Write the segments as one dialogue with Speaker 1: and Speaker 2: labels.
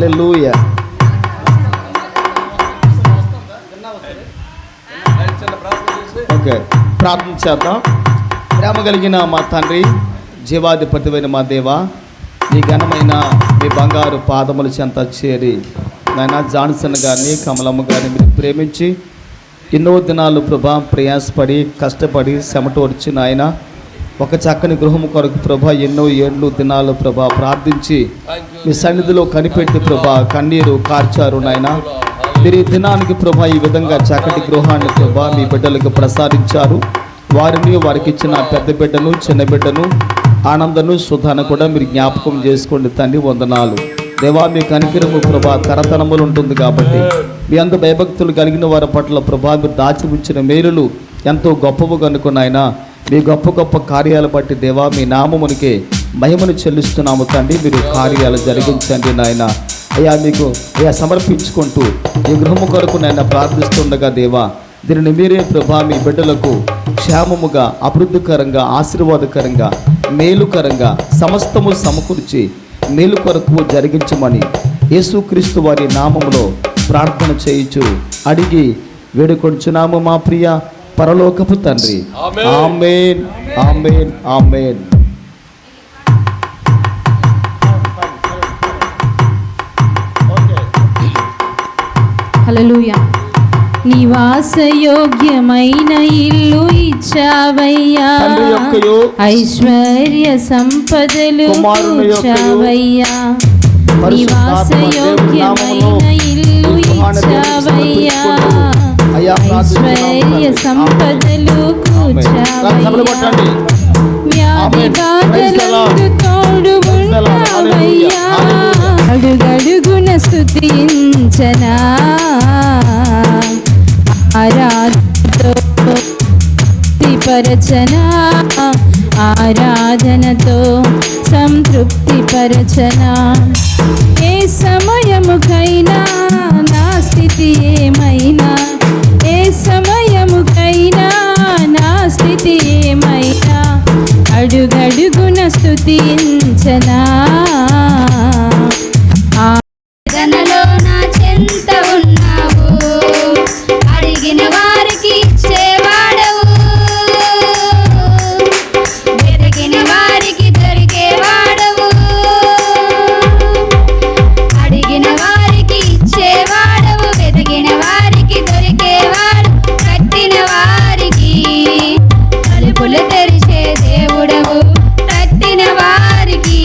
Speaker 1: హల్లెలూయా. Okay, ప్రార్థన చేద్దాం. ప్రేమ కలిగిన మా తండ్రి, జీవాధిపతివైన మా దేవా, మీ ఘనమైన మీ బంగారు పాదముల చెంత చేరి నాయన జాన్సన్ గారిని, కమలమ్మ గారిని మీరు ప్రేమించి ఎన్నో దినాలు ప్రభా ప్రయాసపడి కష్టపడి చెమటోర్చి నాయన ఒక చక్కని గృహము కొరకు ప్రభా ఎన్నో ఏళ్ళు దినాలు ప్రభా ప్రార్థించి మీ సన్నిధిలో కనిపెట్టి ప్రభా కన్నీరు కార్చారు నాయన. మీరు ఈ దినానికి ప్రభా ఈ విధంగా చక్కటి గృహాన్ని ప్రభా మీ బిడ్డలకు ప్రసాదించారు. వారిని వారికి ఇచ్చిన పెద్ద బిడ్డను చిన్న బిడ్డను ఆనందను సుధాను కూడా మీరు జ్ఞాపకం చేసుకోండి తండ్రి. వందనాలు దేవా. మీ కనికరము ప్రభా తరతరములు ఉంటుంది కాబట్టి మీ అందు భయభక్తులు కలిగిన వారి పట్ల ప్రభా మీరు దాచి ఉంచిన మేలులు ఎంతో గొప్పవు కనుకున్నాయన. మీ గొప్ప గొప్ప కార్యాలు బట్టి దేవా మీ నామమునికే మహిమను చెల్లిస్తున్నాము తండ్రి. మీరు కార్యాలు జరిగించండి నాయన. అయ్యా మీకు అయ్యా సమర్పించుకుంటూ ఈ గృహము కొరకు నాయన ప్రార్థిస్తుండగా దేవా దీనిని మీరే ప్రభా మీ బిడ్డలకు క్షేమముగా అభివృద్ధికరంగా ఆశీర్వాదకరంగా మేలుకరంగా సమస్తము సమకూర్చి మేలు కొరకు జరిగించమని యేసుక్రీస్తు వారి నామములో ప్రార్థన చేయుచు అడిగి వేడుకొంచున్నాము మా ప్రియ పరలోకపు తండ్రి. ఆమేన్, ఆమేన్, ఆమేన్.
Speaker 2: హల్లెలూయా. నివాసయోగ్యమైన ఇల్లు ఇచ్చావయ్యా, ఐశ్వర్య సంపదలు కూర్చావయ్యా. నివాసయోగ్యమైన ఇల్లు ఇచ్చావయ్యా, ఐశ్వర్య సంపదలు కూర్చావయ్యా. వ్యాధి బాధలకు తోడు ఉన్నావయ్యా, అడుగడుగున స్తుతించనా ఆరాధనతో ఆరాధనతో సంతృప్తి పరచనా. ఏ సమయముకైనా నా స్థితి ఏమైనా, ఏ సమయముకైనా నా స్థితి ఏమైనా అడుగడుగున స్తుతించనా.
Speaker 3: ఆరాధనలో నా చెంత ఉన్నావు, అడిగిన వారికి ఇచ్చేవాడవు, వెతికిన వారికి దొరికేవాడవు, అడిగిన వారికి ఇచ్చేవాడవు, వెతికిన వారికి దొరికేవాడు, కట్టిన వారికి తలుపులు తెరిచే దేవుడవు, కట్టిన వారికి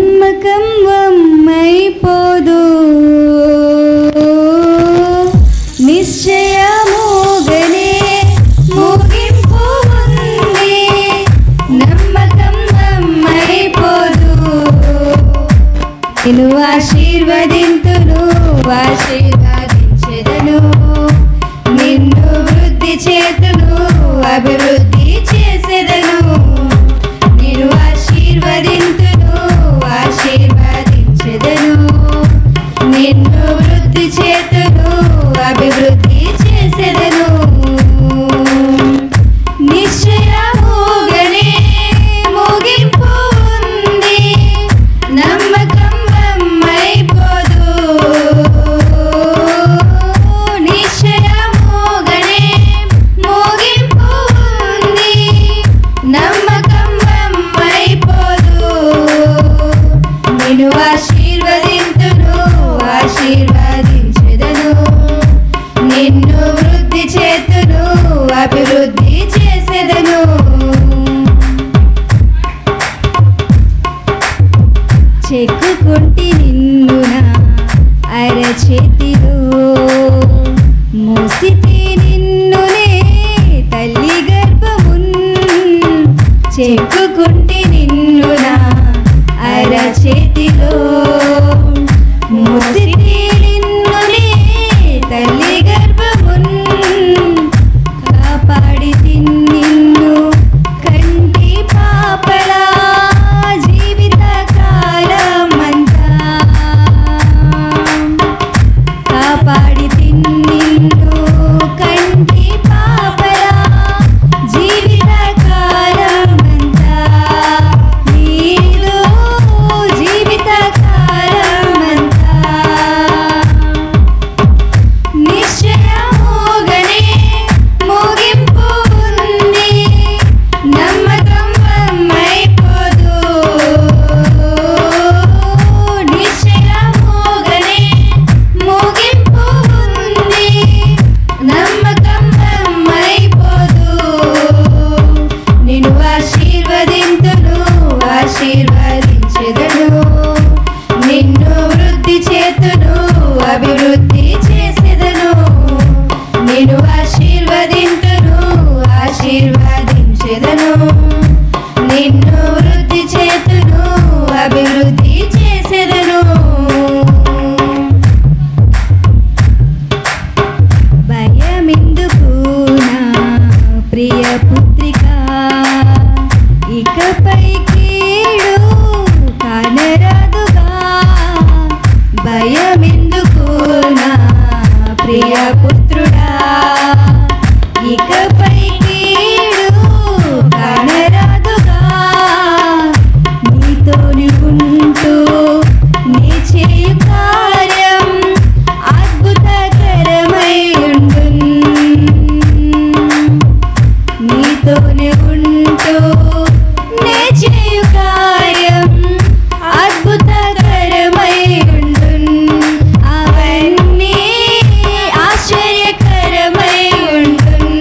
Speaker 3: నమ్మకం వమ్మైపోదు నిశ్చయముగనే ముగింపు ఉంది నమ్మకం వమ్మైపోదు నిన్ను ఆశీర్వదింతును ఆశీర్వదించెదను నిన్ను వృద్ధి చేతును అభివృద్ధి చేసెదను నిన్ను ఆశీర్వదింతును ఆశీర్వదించెదను నిన్ను వృద్ధి చేతును అభివృద్ధి చేసెదను నిశ్చయముగనే ముగింపు ఉంది నమ్మకం వమ్మైపోదు నిశ్చయముగనే ముగింపు ఉంది నమ్మకం వమ్మైపోదు నిన్ను ఆశీర్వదింతును ఆశీర్వదించెదను నిన్ను వృద్ధి చేతును అభివృద్ధి చేసెదను చెక్కుకుంటి నిన్ను నా అరచేతిలో మోసితే నిన్నునే తల్లి గర్భమున్ చెక్కుకుంటి నిన్ను నా అరచేతిలో మోసితే నిన్నునే తల్లి గర్భమున్ కాపాడి నిన్ను కంటి పాపలా జీవిత కాలమంతా కాపాడి నిన్ను కంటి పాపలా జీవిత కాలమంతా నీలో జీవిత కాలమంతా నిశ్చయముగనే ముగింపు ఉంది నమ్మకం వమ్మైపోదు నిశ్చయముగనే ముగింపు ఉంది నమ్మకం వమ్మైపోదు నిన్ను ఆశీర్వదింతును ఆశీర్వదించెదను నిన్ను వృద్ధి చేతును అభివృద్ధి చేసెదను నిన్ను ఆశీర్వదింతును ఆశీర్వదించెదను నిన్ను వృద్ధి చేతును అభివృద్ధి చేసెదను భయమెందుకు నా ప్రియ పుత్రిక ఇకపై కీడు కానరాదుగా భయమెందుకు నా ప్రియ పుత్రుడా ఇకపై కీడు కానరాదుగా నీతోని ఉంటూ నీ చేయు కార్యం అద్భుతకరమై ఉండున్ నీతోనే ఉంటూ నే చేయు కార్యం అద్భుతకరమై ఉండున్ అవన్నీ ఆశ్చర్యకరమై ఉండున్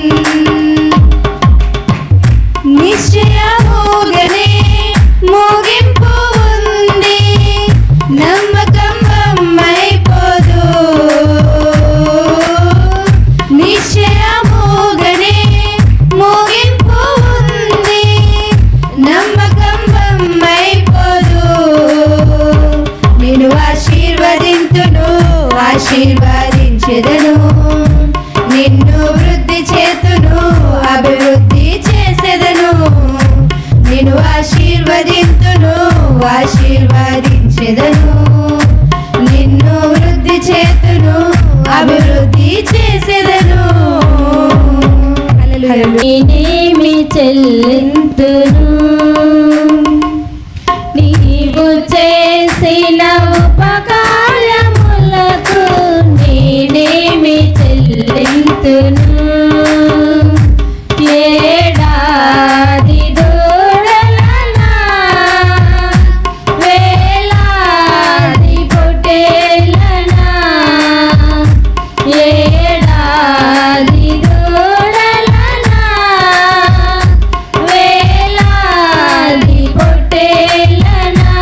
Speaker 3: నిశ్చయముగనే ముగింపు ఉంది నమ్మకం వమ్మైపోదు నిశ్చయముగనే ముగింపు ఉంది నమ్మకం వమ్మైపోదు నిన్ను ఆశీర్వదింతును ఆశీర్వదించెదను నిన్ను వృద్ధి చేతును అభివృద్ధి చేసెదను నిన్ను ఆశీర్వదింతును ఆశీర్వదించెదను నిన్ను వృద్ధి చేతును అభివృద్ధి చేసెదను
Speaker 2: నేనేమి చెల్లింతును నీవు చేసిన ఉపకారములకు నేనేమి చెల్లింతును ఏడాది దూడలనా వేలాది పొట్టేలనా ఏడాది దూడలనా వేలాది పొట్టేలనా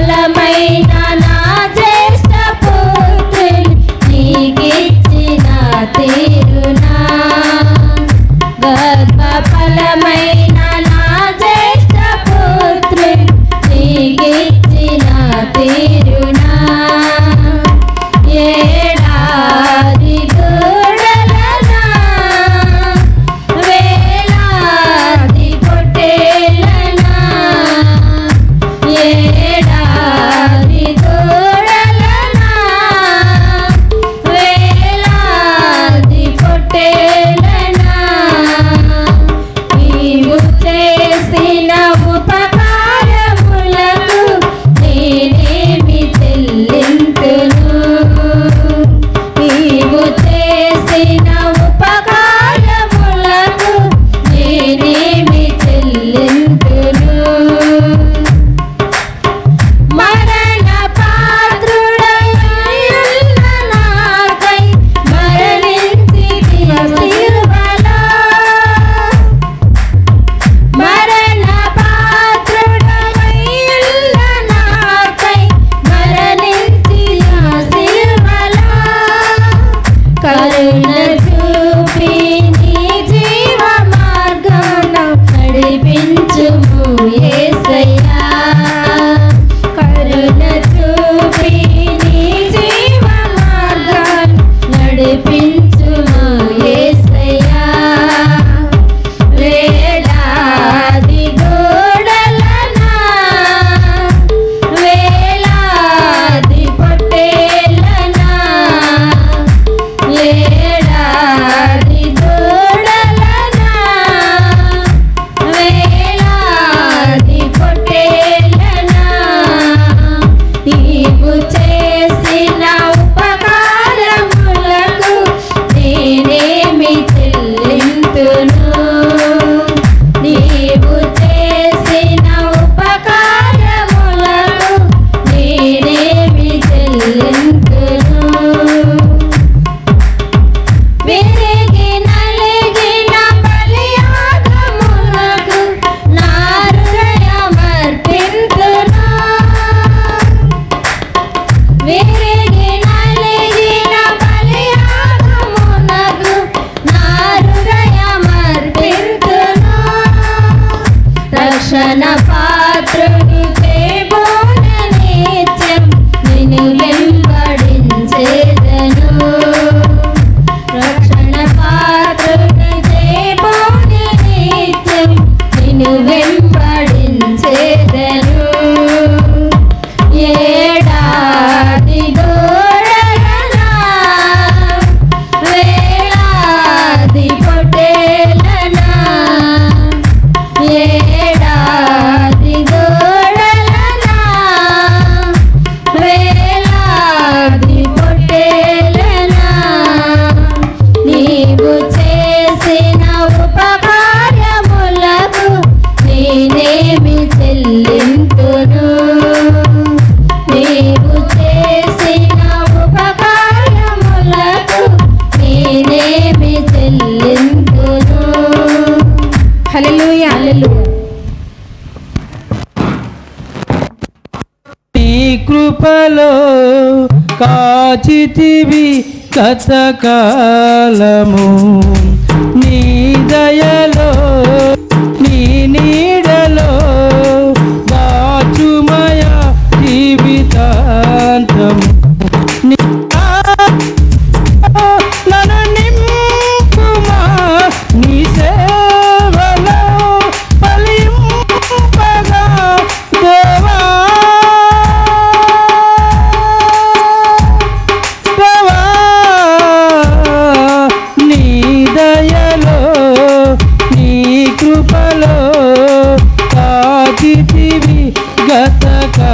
Speaker 2: ఫలమైన నా జ్యేష్ఠ పుత్రుని నీకిచ్చిన తీరునా గర్భ ఫలమైన నా జ్యేష్ఠ పుత్రుని నీకిచ్చిన తీరునా ఏడాది దూడలనా వేలాది పొట్టేలనా ఏడాది దూడలనా వేలాది పొట్టేలనా నీవు చేసిన ఉపకారములకు నేనేమి చెల్లింతును నీవు చేసిన ఉపకారములకు నేనేమి చెల్లింతును మరణ పాత్రుడైయున్న నాకై మరణించితివి సిలువలో మరణ పాత్రుడైయున్న నాకై మరణించిన సిలువలో కరుణ చూపి నీ జీవ మార్గాన నడిపించుము యేసయ్యా కరుణ చూపి నీ జీవ మార్గాన నడిపించుము యేసయ్యా వేలాది దూడలనా వేలాది పొట్టేలనా ఏడాది దూడలనా వేలాది పొట్టేలనా నీవు చేసిన ఉపకారములకు నేనేమి చెల్లింతును నీవు చేసిన ఉపకారములకు నేనేమి చెల్లింతును విరిగి నలిగిన బలియాగములకు నా హృదయమర్పింతును విరిగి నలిగిన బలియాగములకు నా హృదయమర్పింతును రక్షణ పాత్రుని దేవున నిత్యం నిన్ను వెంబడించేదను రక్షణ పాత్రుని దేవున నిత్యం నిన్ను వెంబడించేదను ఏడాది దూడలనా వేలాది పొట్టేలనా ఏడాది దూడలనా వేలాది పొట్టేలనా నీవు చేసిన ఉపకారములకు నేనేమి చెల్లింతును నీవు చేసిన ఉపకారములకు నేనేమి చెల్లింతును హల్లెలూయా హల్లెలూయా
Speaker 4: నీ కృపలో కాచితివి కథకాలము నీ దయలో నీ నీడలో దాచుమయ జీవితాంతము నన్ను నింపుమా నీ సేవలో ఫలింపగా దేవా దేవా నీ దయలో నీ కృపలో కాచితివి గతకా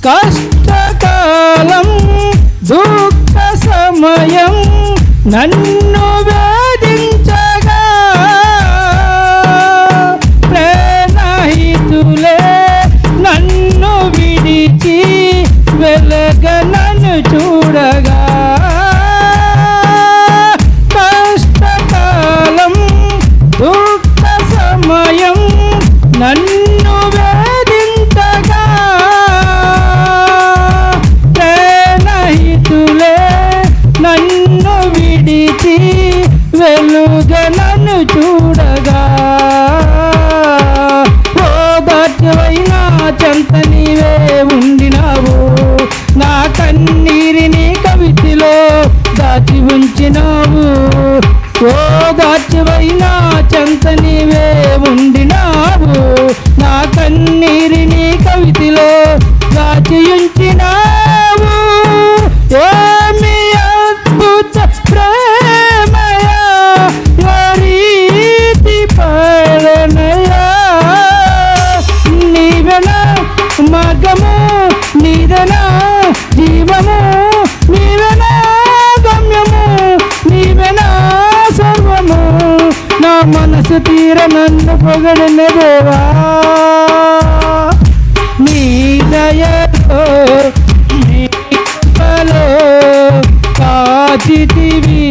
Speaker 4: కష్టకాలం దుఃఖ సమయం నన్ను వేధించగా ప్రేరహితులే నన్ను విడిచి వెలగ నన్ను చూడగా కష్టకాలం దుఃఖ సమయం నన్ను చెంత నీవే ఉండినావు. నా కన్నీరిని కవితలో దాచి ఉంచినావు. ఓ దాచివైనా చెంత నీవే ఉండినావు. నా కన్నీరిని కవితలో దాచి ఉంచినావు. ఏమి అద్భుత ప్రేమయా రీతి పడనయా. నీవెనా మార్గము, నీదనా జీవము, నీవెనా గమ్యము, నీవెనా సర్వము. నా మనసు తీర నన్ను పొగడిన దేవా. నీ దయతో నీ కృపలో కాచితివి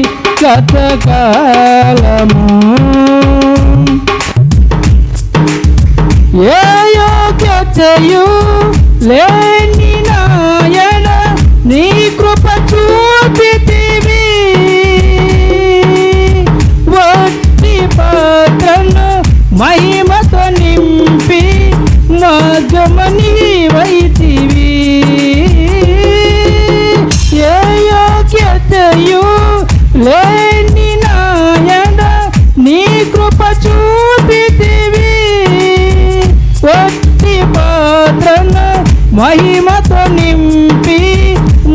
Speaker 4: గతకాలము. ఏ యోగ్యతయు లేని నాయన నీ కృప చూపితివి. వట్టి పాత్రను మహిమతో నింపి మార్గమని వైతివి. ఏ యోగ్యతయు లేని నాయన నీ కృప చూపితివి. వట్టి పాత్రను మహిమతో నింపి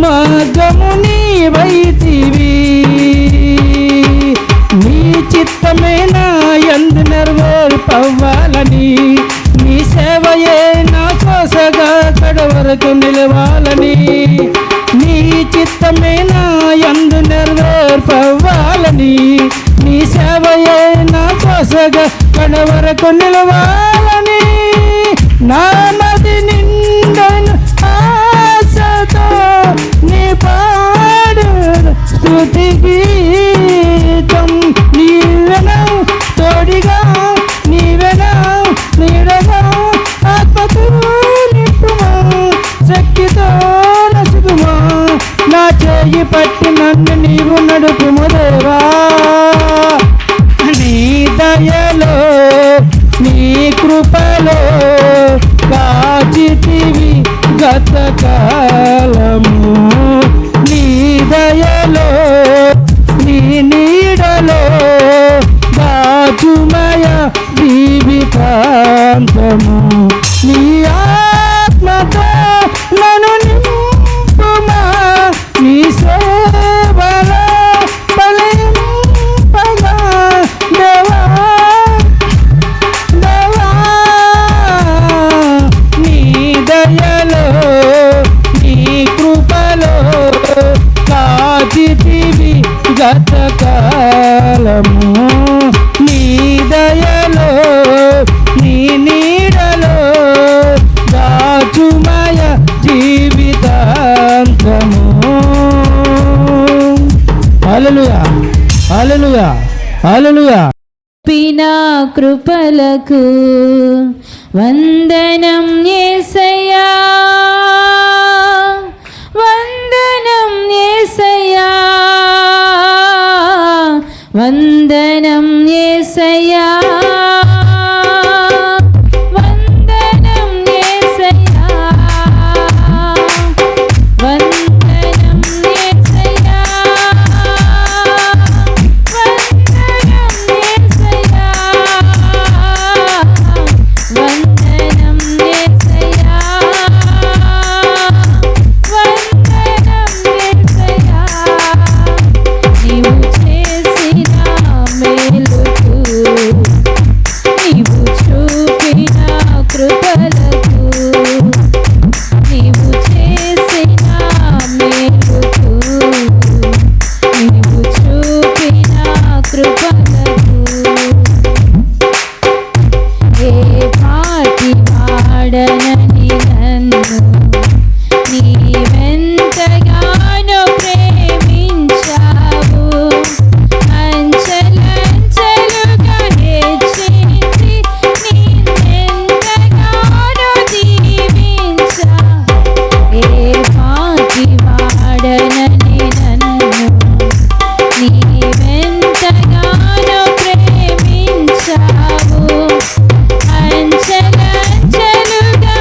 Speaker 4: మార్గముని వైతివి. నీ చిత్తమే నా యందు నెరవేర్పవ్వాలని, నీ సేవయే నా శ్వాసగా కడవరకు నిలవాలని. నీ చిత్తమే నా యందు నెరవేర్పవ్వాలని, నీ సేవయే నా శ్వాసగా కడవరకు నిలవాలని. నా మది నిండను ఆశతో నీ పాడు స్తుతి గీతం. నీవెనా తోడిగా, నీవెనా నీడగా, ఆత్మతో నింపుమా, శక్తితో నసుగుమా. నా చేయి పట్టి నన్ను నీవు నడుపుము దేవా. నీ దయలో నీ కృపలో కాచితివి గతకాలము. నీ దయలో నీ నీడలో దాచుమయ జీవితాంతము. నీ ఆత్మతో నన్ను నింపుమా, నీ సేవలో ఫలింపగా దేవా. దేవా నీ దయలో నీ కృపలో కాచితివి గతకాలము. నీ దయలో నీ నీడలో దాచుమయ జీవితాంతము. హల్లెలూయా, హల్లెలూయా, హల్లెలూయా.
Speaker 2: పినా కృపలకు వందనం యేసయ్యా, వందనం యేసయ్యా, వందనం యేసయ్యా, వందనం యేసయ్యా, వందనం యేసయ్యా, వందనం యేసయ్యా, వందనం యేసయ్యా, వందనం యేసయ్యా. నీవు చేసిన మేలుకు, నీవు చూపిన కృపలకు, నీవు చేసిన మేలుకు, నీవు చూపిన కృపలకు ఏ పాటి వాడనని నన్ను నీవెంతగానో ప్రేమించావు. అంచెలంచెలుగా హెచ్చించి నిన్నెంతగానో దీవించావు. ఏ పాటి వాడనని నన్ను నీవెంతగానో ప్రేమించావు. అంచెలంచెలుగా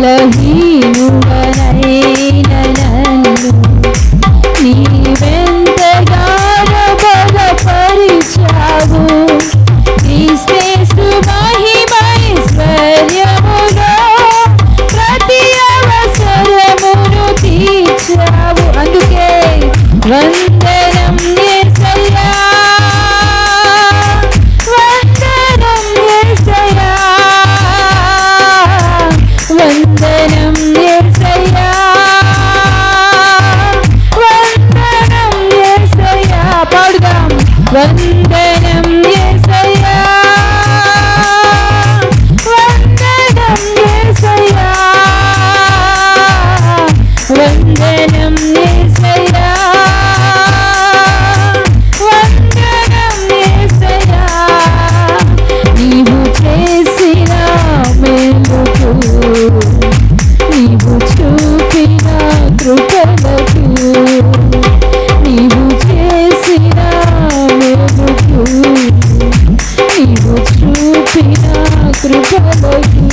Speaker 2: బలహీనుడనైన నన్ను నీవెంతగానో బలపరిచావు. క్రీస్తు మహిమైశ్వర్యములో ప్రతి అవసరమును తీర్చావు. అందుకే వందనం యేసయ్యా, వందనం యేసయ్యా, వందనం యేసయ్యా, వందనం యేసయ్యా. పాడుదాం. వందనం యేసయ్యా, వందనం యేసయ్యా, వందనం యేసయ్యా, వందనం యేసయ్యా. నీవు చేసిన మేలుకు, నీవు చూపిన కృపలకు, నీవు చేసిన మేలుకు, నీవు చూపిన కృపలకు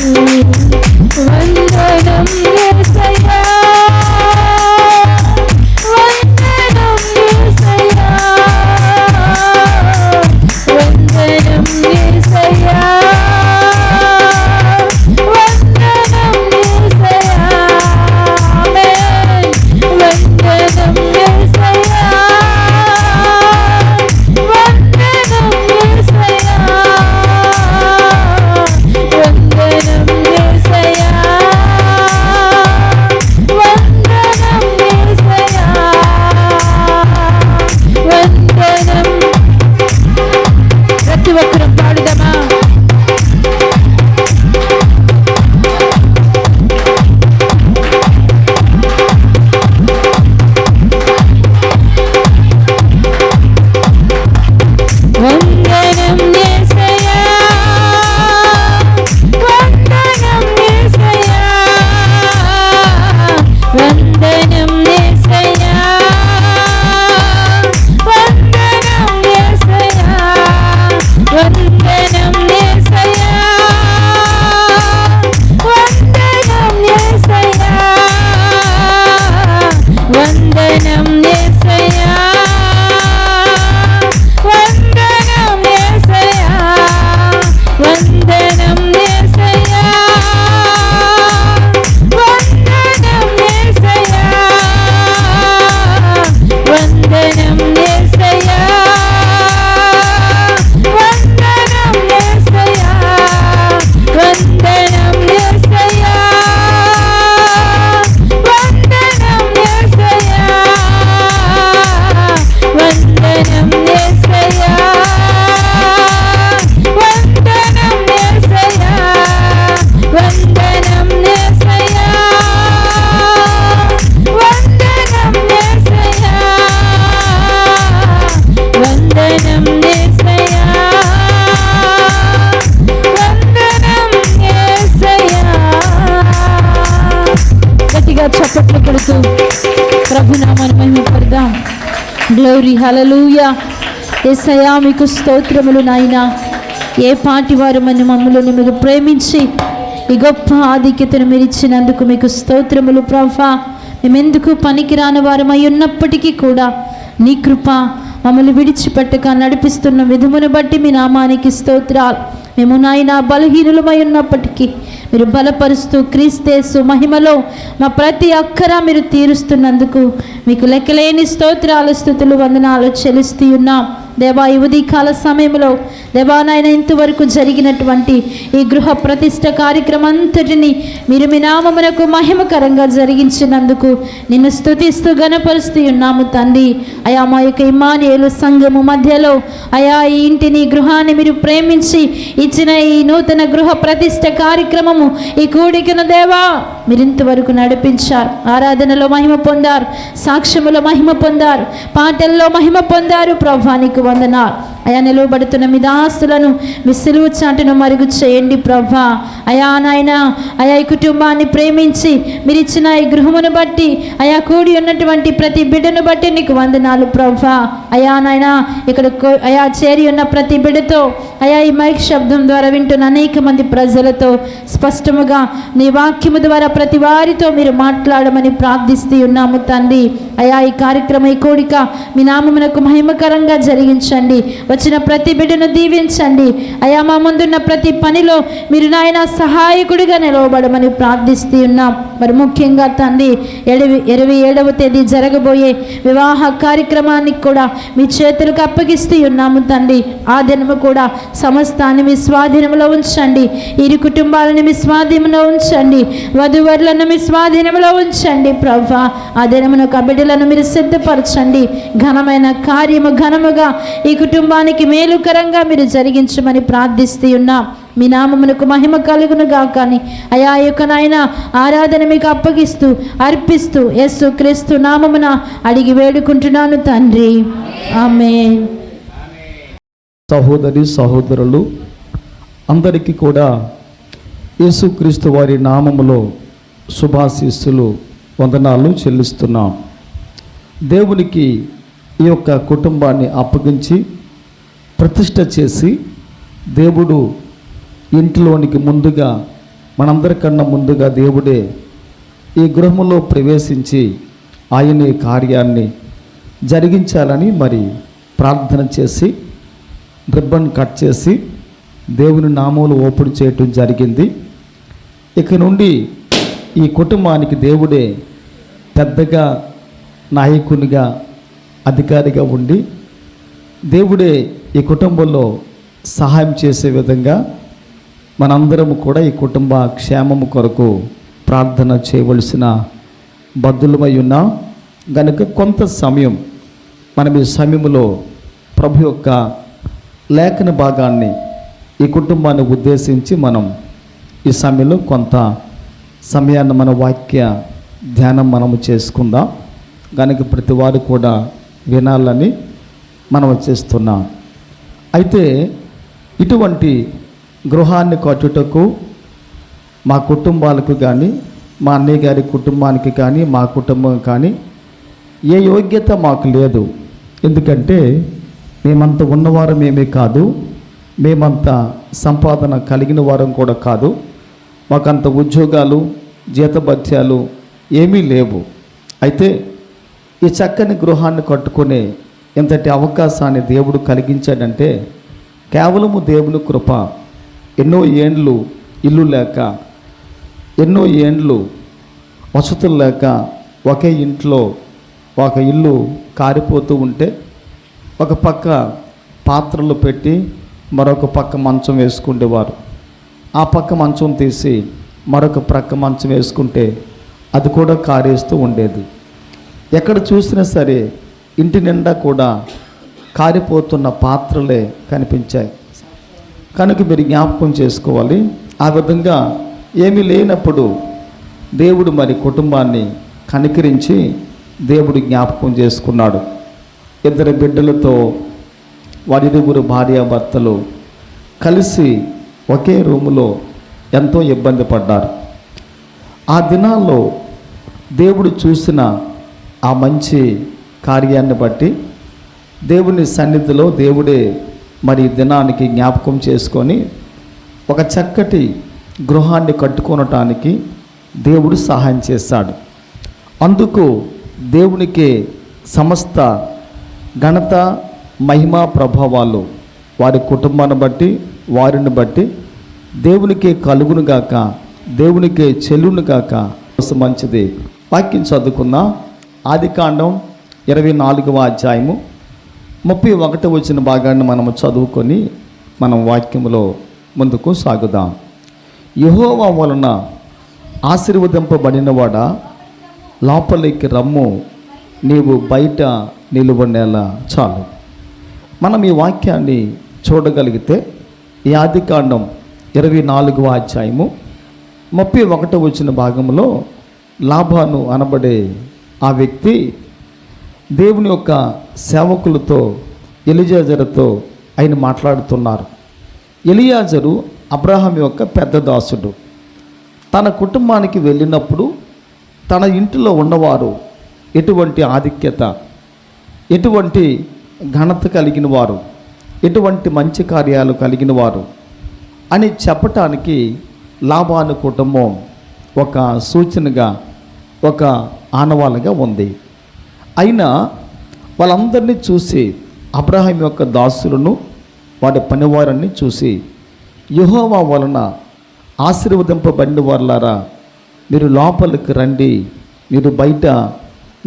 Speaker 2: వందనం యేసయ్యా, వందనం యేసయ్యా, వందనం యేసయ్యా, వందనం యేసయ్యా. ఆమేన్. వందనం యేసయ్యా, వందనం యేసయ్యా, వందనం యేసయ్యా, వందనం యేసయ్యా, వందనం. ప్రతి ఒక్కరూ పాడుదామా? వందనం యేసయ్యా, వందనం యేసయ్యా, వందనం యేసయ్యా, వందనం యేసయ్యా, వందనం యేసయ్యా, వందనం యేసయ్యా, వందనం యేసయ్యా, వందనం యేసయ్యా, వందనం యేసయ్యా, వందనం యేసయ్యా, వందనం యేసయ్యా, వందనం యేసయ్యా, వందనం యేసయ్యా, వందనం యేసయ్యా, వందనం యేసయ్యా, వందనం యేసయ్యా, వందనం యేసయ్యా, వందనం యేసయ్యా, వందనం యేసయ్యా, వందనం యేసయ్యా. గట్టిగా చప్పట్లు కొడుతూ ప్రభునామాన్ని మహిమపడదాం. గ్లోరీ, హల్లెలూయా. యేసయ్యా మీకు స్తోత్రములు నాయనా. ఏ పాటి వారు మమ్మల్ని మీరు ప్రేమించి ఈ గొప్ప ఆధిక్యతను మీరు ఇచ్చినందుకు మీకు స్తోత్రములు ప్రభా. మేమెందుకు పనికిరాని వారమై ఉన్నప్పటికీ కూడా నీ కృప మమ్మల్ని విడిచిపెట్టక నడిపిస్తున్న విధమును బట్టి మీ నామానికి స్తోత్రాలు. మేము నాయనా బలహీనులమై ఉన్నప్పటికీ మీరు బలపరుస్తూ క్రీస్తు మహిమలో మా ప్రతి అక్కర మీరు తీరుస్తున్నందుకు మీకు లెక్కలేని స్తోత్రాలు, స్తుతులు, వందనాలు చెల్లిస్తూ ఉన్నాం. దేవా, ఈ ఉదయకాల సమయంలో దేవా నాయన ఇంతవరకు జరిగినటువంటి ఈ గృహ ప్రతిష్ఠ కార్యక్రమం అంతటిని మీరు మీ నామమునకు మహిమకరంగా జరిగించినందుకు నిన్ను స్తుతిస్తూ గణపరుస్తూ ఉన్నాము తండ్రి. అయా మా యొక్క ఇమ్మానుయేలు సంఘము మధ్యలో అయా ఈ ఇంటిని గృహాన్ని మీరు ప్రేమించి ఇచ్చిన ఈ నూతన గృహ ప్రతిష్ఠ కార్యక్రమము ఈ కూడికను దేవా మీరు ఇంతవరకు నడిపించారు. ఆరాధనలో మహిమ పొందారు, సాక్ష్యములో మహిమ పొందారు, పాటల్లో మహిమ పొందారు. ప్రభానికి వందనాలు. అయా నిలువబడుతున్న మీ దాసులను మీ సిలువ చాటును మరుగు చేయండి ప్రభా. అయా నాయన అయా ఈ కుటుంబాన్ని ప్రేమించి మీరు ఇచ్చిన ఈ గృహమును బట్టి అయా కూడి ఉన్నటువంటి ప్రతి బిడ్డను బట్టి నీకు వందనాలు ప్రభా. అయా నాయన ఇక్కడ అయా చేరి ఉన్న ప్రతి బిడ్డతో అయా ఈ మైక్ శబ్దం ద్వారా వింటున్న అనేక మంది ప్రజలతో స్పష్టముగా నీ వాక్యము ద్వారా ప్రతి వారితో మీరు మాట్లాడమని ప్రార్థిస్తూ ఉన్నాము తండ్రి. అయా ఈ కార్యక్రమం ఈ కోడిక మీ నామమునకు మహిమకరంగా జరిగించండి. వచ్చిన ప్రతి బిడ్డను దీవించండి. అయా మా ముందున్న ప్రతి పనిలో మీరు నాయన సహాయకుడిగా నిలవబడమని ప్రార్థిస్తూ ఉన్నాం. మరి ముఖ్యంగా తండ్రి 27వ తేదీ జరగబోయే వివాహ కార్యక్రమానికి కూడా మీ చేతులకు అప్పగిస్తూ ఉన్నాము తండ్రి. ఆ దినము కూడా సమస్తాన్ని మీ స్వాధీనంలో ఉంచండి. ఇరు కుటుంబాలను మీ స్వాధీనంలో ఉంచండి. వధువరులను మీ స్వాధీనంలో ఉంచండి ప్రభా. ఆ దినమును బిడ్డలను మీరు సిద్ధపరచండి. ఘనమైన కార్యము ఘనముగా ఈ కుటుంబానికి మేలుకరంగా మీరు జరిగించమని ప్రార్థిస్తూ ఉన్నాం. మీ నామమునకు మహిమ కలుగును గాకని అయా యొక్క నాయన ఆరాధన మీకు అప్పగిస్తూ అర్పిస్తూ యేసు క్రీస్తు నామమున అడిగి వేడుకుంటున్నాను తండ్రి. ఆమేన్.
Speaker 1: సహోదరి సహోదరులు అందరికీ కూడా యేసుక్రీస్తు వారి నామములో శుభాశీస్సులు వందనాలు చెల్లిస్తున్నాం. దేవునికి ఈ యొక్క కుటుంబాన్ని అప్పగించి ప్రతిష్ట చేసి దేవుడు ఇంట్లోనికి ముందుగా మనందరికన్నా ముందుగా దేవుడే ఈ గృహములో ప్రవేశించి ఆయన కార్యాన్ని జరిగించాలని మరి ప్రార్థన చేసి రిబ్బన్ కట్ చేసి దేవుని నామములు ఓపెన్ చేయటం జరిగింది. ఇక నుండి ఈ కుటుంబానికి దేవుడే పెద్దగా నాయకునిగా అధికారిగా ఉండి దేవుడే ఈ కుటుంబంలో సహాయం చేసే విధంగా మనందరము కూడా ఈ కుటుంబ క్షేమము కొరకు ప్రార్థన చేయవలసిన బద్దులమై ఉన్నాం. గనుక కొంత సమయం మనం ఈ సమయంలో ప్రభు యొక్క లేఖన భాగాన్ని ఈ కుటుంబాన్ని ఉద్దేశించి మనం ఈ సమయంలో కొంత సమయాన్ని మన వాక్య ధ్యానం మనము చేసుకుందాం. కనుక ప్రతి వారు కూడా వినాలని మనం చేస్తున్నాం. అయితే ఇటువంటి గృహాన్ని కట్టుటకు మా కుటుంబాలకు కానీ మా అన్నయ్య గారి కుటుంబానికి కానీ మా కుటుంబం కానీ ఏ యోగ్యత మాకు లేదు. ఎందుకంటే మేమంత ఉన్నవారం ఏమీ కాదు, మేమంత సంపాదన కలిగిన వారం కూడా కాదు, మాకంత ఉద్యోగాలు జీతభత్యాలు ఏమీ లేవు. అయితే ఈ చక్కని గృహాన్ని కట్టుకునే ఇంతటి అవకాశాన్ని దేవుడు కలిగించాడంటే కేవలము దేవుని కృప. ఎన్నో ఏండ్లు ఇల్లు లేక, ఎన్నో ఏండ్లు వసతులు లేక ఒకే ఇంట్లో ఒక ఇల్లు కారిపోతూ ఉంటే ఒక పక్క పాత్రలు పెట్టి మరొక పక్క మంచం వేసుకునేవారు. ఆ పక్క మంచం తీసి మరొక ప్రక్క మంచం వేసుకుంటే అది కూడా కారేస్తూ ఉండేది. ఎక్కడ చూసినా సరే ఇంటి నిండా కూడా కారిపోతున్న పాత్రలే కనిపించాయి. కనుక మీరు జ్ఞాపకం చేసుకోవాలి. ఆ విధంగా ఏమీ లేనప్పుడు దేవుడు మరి కుటుంబాన్ని కనికరించి దేవుడు జ్ఞాపకం చేసుకున్నాడు. 2 బిడ్డలతో వారిరువురు భార్యాభర్తలు కలిసి ఒకే రూములో ఎంతో ఇబ్బంది పడ్డారు. ఆ దినాల్లో దేవుడు చూసిన ఆ మంచి కార్యాన్ని బట్టి దేవుని సన్నిధిలో దేవుడే మరి దినానికి జ్ఞాపకం చేసుకొని ఒక చక్కటి గృహాన్ని కట్టుకొనటానికి దేవుడు సహాయం చేశాడు. అందుకు దేవునికి సమస్త ఘనత మహిమ ప్రభావాలు వారి కుటుంబాన్ని బట్టి వారిని బట్టి దేవునికే కలుగునుగాక, దేవునికే చెల్లునుగాక. మంచిది. వాక్యం చదువుకుందాం. ఆదికాండం 24వ అధ్యాయము 31 వచ్చిన భాగాన్ని మనము చదువుకొని మనం వాక్యములో ముందుకు సాగుదాం. యెహోవా వలన ఆశీర్వదింపబడినవాడా లోపలికి రమ్ము, నీవు బయట నిలువనేలా. చాలు. మనం ఈ వాక్యాన్ని చూడగలిగితే ఈ ఆదికాండం 24వ అధ్యాయము 31 వచ్చిన భాగంలో లాబాను అనబడే ఆ వ్యక్తి దేవుని యొక్క సేవకులతో ఎలిజాజరుతో ఆయన మాట్లాడుతున్నారు. ఎలియాజరు అబ్రహాం యొక్క పెద్ద దాసుడు. తన కుటుంబానికి వెళ్ళినప్పుడు తన ఇంటిలో ఉన్నవారు ఎటువంటి ఆధిక్యత, ఎటువంటి ఘనత కలిగిన వారు, ఎటువంటి మంచి కార్యాలు కలిగిన వారు అని చెప్పటానికి లాబాను కుటుంబం ఒక సూచనగా, ఒక ఆనవాలుగా ఉంది. అయినా వాళ్ళందరినీ చూసి అబ్రహాం యొక్క దాసులను, వాడి పనివారిని చూసి, యెహోవా వలన ఆశీర్వదింపబడిన వారులారా, మీరు లోపలికి రండి, మీరు బయట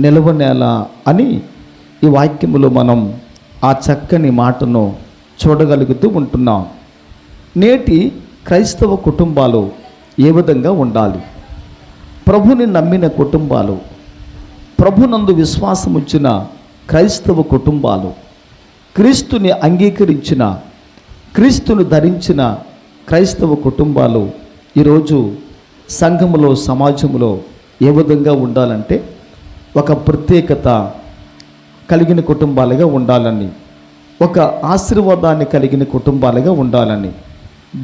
Speaker 1: నిలవనేలా అని ఈ వాక్యములో మనం ఆ చక్కని మాటను చూడగలుగుతూ ఉంటున్నాం. నేటి క్రైస్తవ కుటుంబాలు ఏ విధంగా ఉండాలి? ప్రభుని నమ్మిన కుటుంబాలు, ప్రభునందు విశ్వాసం ఉంచిన క్రైస్తవ కుటుంబాలు, క్రీస్తుని అంగీకరించిన, క్రీస్తుని ధరించిన క్రైస్తవ కుటుంబాలు ఈరోజు సంఘములో, సమాజంలో ఏ విధంగా ఉండాలంటే ఒక ప్రత్యేకత కలిగిన కుటుంబాలుగా ఉండాలని, ఒక ఆశీర్వాదాన్ని కలిగిన కుటుంబాలుగా ఉండాలని,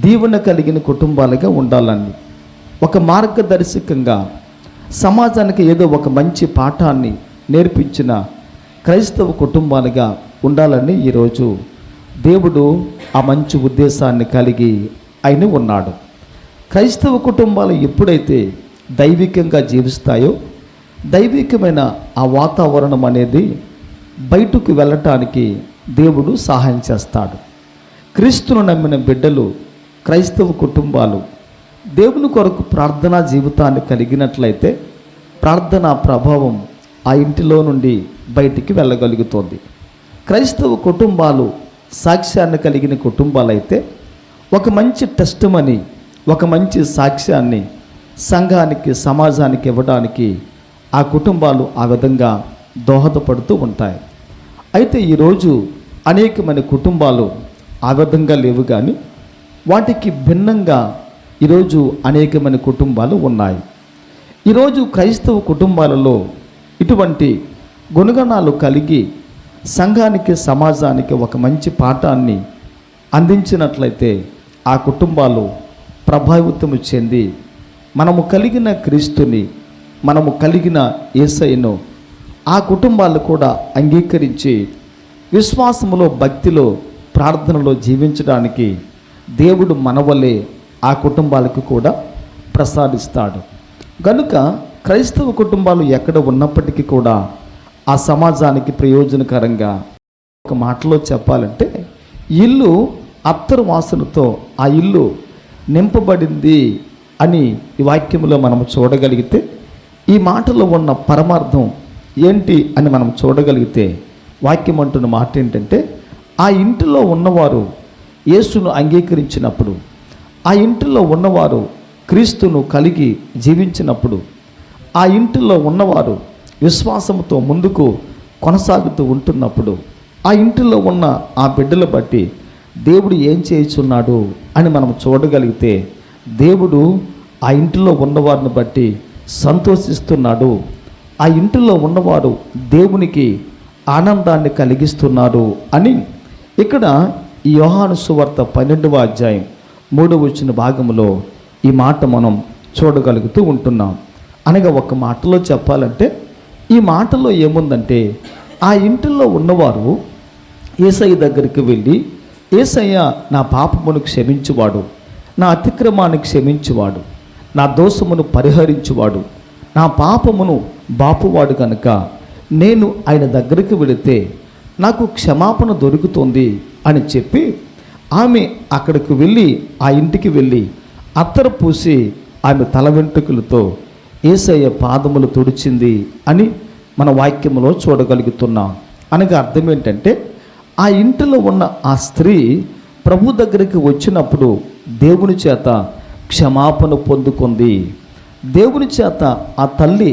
Speaker 1: దీవెన కలిగిన కుటుంబాలుగా ఉండాలని, ఒక మార్గదర్శకంగా సమాజానికి ఏదో ఒక మంచి పాఠాన్ని నేర్పించిన క్రైస్తవ కుటుంబాలుగా ఉండాలని ఈరోజు దేవుడు ఆ మంచి ఉద్దేశాన్ని కలిగి ఆయన ఉన్నాడు. క్రైస్తవ కుటుంబాలు ఎప్పుడైతే దైవికంగా జీవిస్తాయో, దైవికమైన ఆ వాతావరణం అనేది బయటకు వెళ్ళటానికి దేవుడు సహాయం చేస్తాడు. క్రీస్తును నమ్మిన బిడ్డలు, క్రైస్తవ కుటుంబాలు దేవుని కొరకు ప్రార్థనా జీవితాన్ని కలిగినట్లయితే ప్రార్థనా ప్రభావం ఆ ఇంటిలో నుండి బయటికి వెళ్ళగలుగుతుంది. క్రైస్తవ కుటుంబాలు సాక్ష్యాన్ని కలిగిన కుటుంబాలైతే ఒక మంచి టెస్టిమనీ, ఒక మంచి సాక్ష్యాన్ని సంఘానికి, సమాజానికి ఇవ్వడానికి ఆ కుటుంబాలు ఆ విధంగా దోహదపడుతూ ఉంటాయి. అయితే ఈరోజు అనేకమైన కుటుంబాలు ఆ విధంగా లేవు, కానీ వాటికి భిన్నంగా ఈరోజు అనేకమైన కుటుంబాలు ఉన్నాయి. ఈరోజు క్రైస్తవ కుటుంబాలలో ఇటువంటి గుణగణాలు కలిగి సంఘానికి, సమాజానికి ఒక మంచి పాఠాన్ని అందించినట్లయితే ఆ కుటుంబాలు ప్రభావితము చెంది మనము కలిగిన క్రీస్తుని, మనము కలిగిన యేసయ్యను ఆ కుటుంబాలు కూడా అంగీకరించి విశ్వాసములో, భక్తిలో, ప్రార్థనలో జీవించడానికి దేవుడు మనవలే ఆ కుటుంబాలకు కూడా ప్రసాదిస్తాడు. కనుక క్రైస్తవ కుటుంబాలు ఎక్కడ ఉన్నప్పటికీ కూడా ఆ సమాజానికి ప్రయోజనకరంగా, ఒక మాటలో చెప్పాలంటే, ఇల్లు అత్తరు వాసనతో ఆ ఇల్లు నింపబడింది అని ఈ వాక్యంలో మనం చూడగలిగితే, ఈ మాటలో ఉన్న పరమార్థం ఏంటి అని మనం చూడగలిగితే, వాక్యం అంటున్న మాట ఏంటంటే, ఆ ఇంటిలో ఉన్నవారు యేసును అంగీకరించినప్పుడు, ఆ ఇంటిలో ఉన్నవారు క్రీస్తును కలిగి జీవించినప్పుడు, ఆ ఇంటిలో ఉన్నవారు విశ్వాసంతో ముందుకు కొనసాగుతూ ఉంటున్నప్పుడు, ఆ ఇంటిలో ఉన్న ఆ బిడ్డలు బట్టి దేవుడు ఏం చేయుచున్నాడు అని మనం చూడగలిగితే, దేవుడు ఆ ఇంటిలో ఉన్నవారిని బట్టి సంతోషిస్తున్నాడు. ఆ ఇంటిలో ఉన్నవారు దేవునికి ఆనందాన్ని కలిగిస్తున్నారు అని ఇక్కడ ఈ యోహాను సువార్త 12వ అధ్యాయం 3వ వచన భాగంలో ఈ మాట మనం చూడగలుగుతూ ఉంటున్నాం. అనగా ఒక మాటలో చెప్పాలంటే, ఈ మాటలో ఏముందంటే, ఆ ఇంటిలో ఉన్నవారు యేసయ్య దగ్గరికి వెళ్ళి, యేసయ్య నా పాపమును క్షమించువాడు, నా అతిక్రమాన్ని క్షమించువాడు, నా దోషమును పరిహరించువాడు, నా పాపమును బాపువాడు కనుక నేను ఆయన దగ్గరికి వెళితే నాకు క్షమాపణ దొరుకుతుంది అని చెప్పి ఆమె అక్కడికి వెళ్ళి, ఆ ఇంటికి వెళ్ళి అత్తరు పూసి ఆమె తల వెంట్రుకలతో యేసయ్య పాదములు తుడిచింది అని మన వాక్యంలో చూడగలుగుతున్నాం. అనగా అర్థం ఏంటంటే, ఆ ఇంటిలో ఉన్న ఆ స్త్రీ ప్రభు దగ్గరికి వచ్చినప్పుడు దేవుని చేత క్షమాపణ పొందుకుంది. దేవుని చేత ఆ తల్లి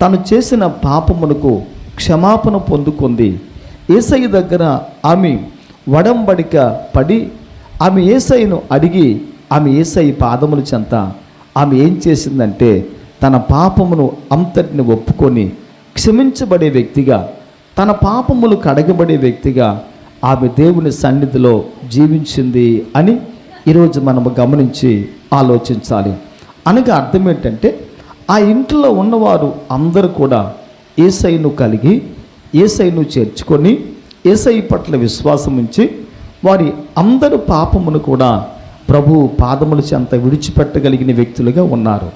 Speaker 1: తను చేసిన పాపమునకు క్షమాపణ పొందుకుంది. యేసయ్య దగ్గర ఆమె వడంబడిక పడి ఆమె యేసయ్యను అడిగి, ఆమె యేసయ్య పాదముల చెంత ఆమె ఏం చేసిందంటే, తన పాపమును అంతటిని ఒప్పుకొని క్షమించబడే వ్యక్తిగా, తన పాపములు కడగబడే వ్యక్తిగా ఆమె దేవుని సన్నిధిలో జీవించింది అని ఈరోజు మనము గమనించి ఆలోచించాలి. అనగా అర్థం ఏంటంటే ఆ ఇంట్లో ఉన్నవారు అందరూ కూడా యేసయ్యను కలిగి యేసయ్యను చేర్చుకొని యేసయ్య పట్ల విశ్వాసం ఉంచి వారి అందరు పాపమును కూడా ప్రభువు పాదముల చెంత విడిచిపెట్టగలిగిన వ్యక్తులుగా ఉన్నారు.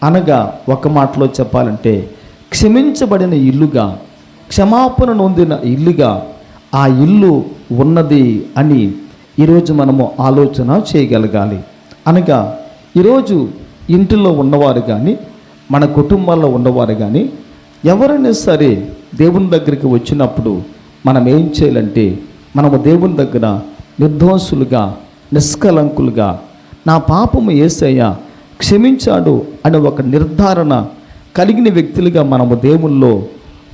Speaker 1: అనగా ఒక మాటలో చెప్పాలంటే క్షమించబడిన ఇల్లుగా, క్షమాపణ నొందిన ఇల్లుగా ఆ ఇల్లు ఉన్నది అని ఈరోజు మనము ఆలోచన చేయగలగాలి. అనగా ఈరోజు ఇంటిలో ఉన్నవారు కానీ మన కుటుంబాల్లో ఉన్నవారు కానీ ఎవరైనా సరే దేవుని దగ్గరికి వచ్చినప్పుడు మనం ఏం చేయాలంటే మనము దేవుని దగ్గర నిర్దోషులుగా నిష్కలంకులుగా నా పాపము యేసయ్య క్షమించాడు అనే ఒక నిర్ధారణ కలిగిన వ్యక్తులుగా మనము దేవుల్లో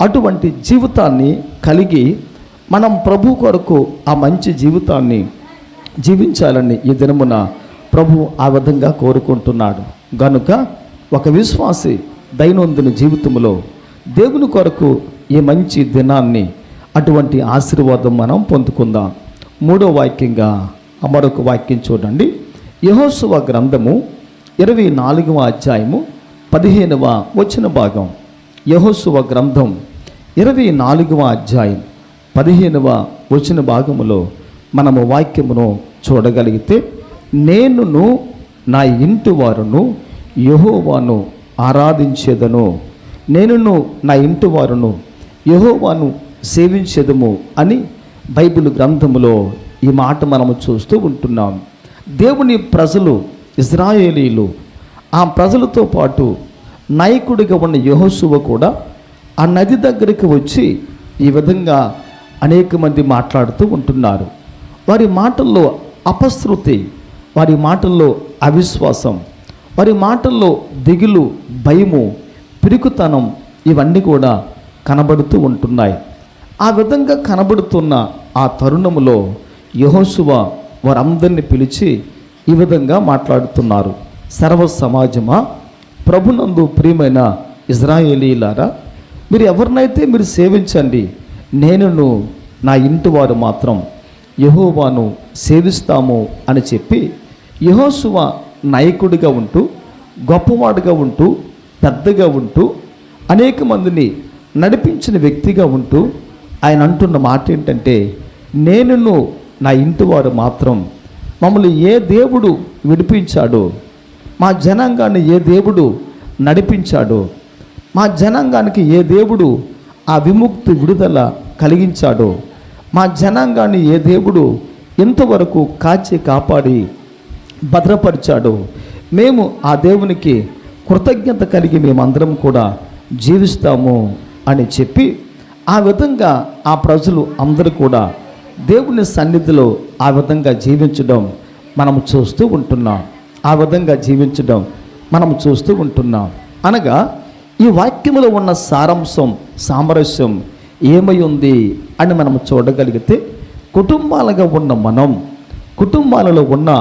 Speaker 1: అటువంటి జీవితాన్ని కలిగి మనం ప్రభు కొరకు ఆ మంచి జీవితాన్ని జీవించాలని ఈ దినమున ప్రభు ఆ విధంగా కోరుకుంటున్నాడు. గనుక ఒక విశ్వాసి దైనందిన జీవితంలో దేవుని కొరకు ఈ మంచి దినాన్ని అటువంటి ఆశీర్వాదం మనం పొందుకుందాం. మూడో వాక్యంగా మరొక వాక్యం చూడండి. యెహోషువ గ్రంథము 24వ అధ్యాయము 15వ వచన భాగం. యెహోషువ గ్రంథం 24వ అధ్యాయం 15వ వచన భాగములో మనము వాక్యమును చూడగలిగితే, నేనును నా ఇంటి వారును యెహోవాను ఆరాధించేదను, నేనును నా ఇంటి వారును యెహోవాను సేవించేదము అని బైబిల్ గ్రంథములో ఈ మాట మనము చూస్తూ ఉంటున్నాం. దేవుని ప్రజలు ఇశ్రాయేలీలు, ఆ ప్రజలతో పాటు నాయకుడిగా ఉన్న యెహోషువ కూడా ఆ నది దగ్గరికి వచ్చి ఈ విధంగా అనేక మంది మాట్లాడుతూ ఉంటున్నారు. వారి మాటల్లో అపశృతి, వారి మాటల్లో అవిశ్వాసం, వారి మాటల్లో దిగులు, భయము, పిరికుతనం ఇవన్నీ కూడా కనబడుతూ ఉంటున్నాయి. ఆ విధంగా కనబడుతున్న ఆ తరుణములో యెహోషువ వారందరినీ పిలిచి ఈ విధంగా మాట్లాడుతున్నారు. సర్వ సమాజమా, ప్రభునందు ప్రియమైన ఇశ్రాయేలీలారా, మీరు ఎవరినైతే మీరు సేవించండి, నేనును నా ఇంటి వారు మాత్రం యెహోవాను సేవిస్తాము అని చెప్పి యెహోషువ నాయకుడిగా ఉంటూ, గొప్పవాడుగా ఉంటూ, పెద్దగా ఉంటూ, అనేక మందిని నడిపించిన వ్యక్తిగా ఉంటూ ఆయన అంటున్న మాట ఏంటంటే, నేనును నా ఇంటి వారు మాత్రం మమ్మల్ని ఏ దేవుడు విడిపించాడో, మా జనాంగాన్ని ఏ దేవుడు నడిపించాడో, మా జనాంగానికి ఏ దేవుడు ఆ విముక్తి విడుదల కలిగించాడో, మా జనాంగాన్ని ఏ దేవుడు ఇంతవరకు కాచి కాపాడి భద్రపరిచాడో, మేము ఆ దేవునికి కృతజ్ఞత కలిగి మేమందరం కూడా జీవిస్తాము అని చెప్పి ఆ విధంగా ఆ ప్రజలు అందరూ కూడా దేవుని సన్నిధిలో ఆ విధంగా జీవించడం మనము చూస్తూ ఉంటున్నాం. ఆ విధంగా జీవించడం మనము చూస్తూ ఉంటున్నాం. అనగా ఈ వాక్యములో ఉన్న సారాంశం, సామరస్యం ఏమై ఉంది అని మనము చూడగలిగితే, కుటుంబాలుగా ఉన్న మనం, కుటుంబాలలో ఉన్న